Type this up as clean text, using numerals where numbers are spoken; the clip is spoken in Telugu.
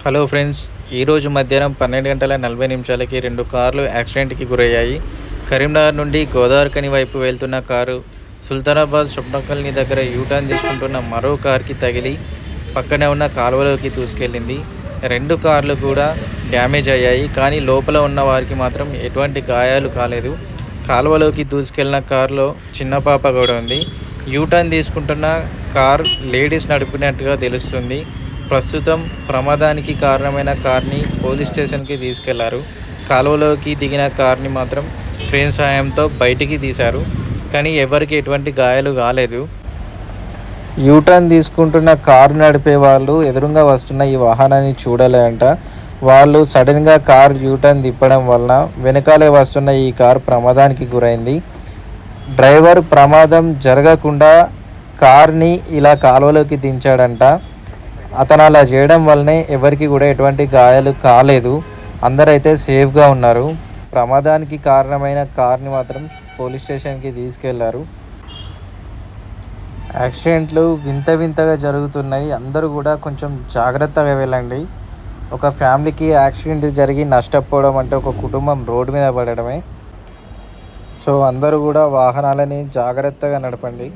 హలో ఫ్రెండ్స్, ఈరోజు మధ్యాహ్నం 12:40 రెండు కార్లు యాక్సిడెంట్కి గురయ్యాయి. కరీంనగర్ నుండి గోదావరిఖని వైపు వెళ్తున్న కారు సుల్తానాబాద్ స్వప్నకల్ని దగ్గర యూటర్న్ తీసుకుంటున్న మరో కార్కి తగిలి పక్కనే ఉన్న కాలువలోకి దూసుకెళ్ళింది. రెండు కార్లు కూడా డ్యామేజ్ అయ్యాయి, కానీ లోపల ఉన్న వారికి మాత్రం ఎటువంటి గాయాలు కాలేదు. కాలువలోకి దూసుకెళ్లిన కారులో చిన్న పాప కూడా ఉంది. యూటర్న్ తీసుకుంటున్న కార్ లేడీస్ నడిపినట్టుగా తెలుస్తుంది. ప్రస్తుతం ప్రమాదానికి కారణమైన కార్ని పోలీస్ స్టేషన్కి తీసుకెళ్లారు. కాలువలోకి దిగిన కార్ని మాత్రం క్రేన్ సహాయంతో బయటికి తీశారు, కానీ ఎవరికి ఎటువంటి గాయాలు కాలేదు. యూటర్న్ తీసుకుంటున్న కారు నడిపే వాళ్ళు ఎదురుగా వస్తున్న ఈ వాహనాన్ని చూడలేంట. వాళ్ళు సడన్గా కార్ యూటర్న్ తిప్పడం వలన వెనకాలే వస్తున్న ఈ కారు ప్రమాదానికి గురైంది. డ్రైవర్ ప్రమాదం జరగకుండా కార్ని ఇలా కాలువలోకి దించాడంట. అతను అలా చేయడం వల్లనే ఎవరికి కూడా ఎటువంటి గాయాలు కాలేదు. అందరైతే సేఫ్గా ఉన్నారు. ప్రమాదానికి కారణమైన కార్ని మాత్రం పోలీస్ స్టేషన్కి తీసుకెళ్లారు. యాక్సిడెంట్లు వింత వింతగా జరుగుతున్నాయి. అందరూ కూడా కొంచెం జాగ్రత్తగా వెళ్ళండి. ఒక ఫ్యామిలీకి యాక్సిడెంట్ జరిగి నష్టపోవడం అంటే ఒక కుటుంబం రోడ్డు మీద పడడమే. సో అందరూ కూడా వాహనాలని జాగ్రత్తగా నడపండి.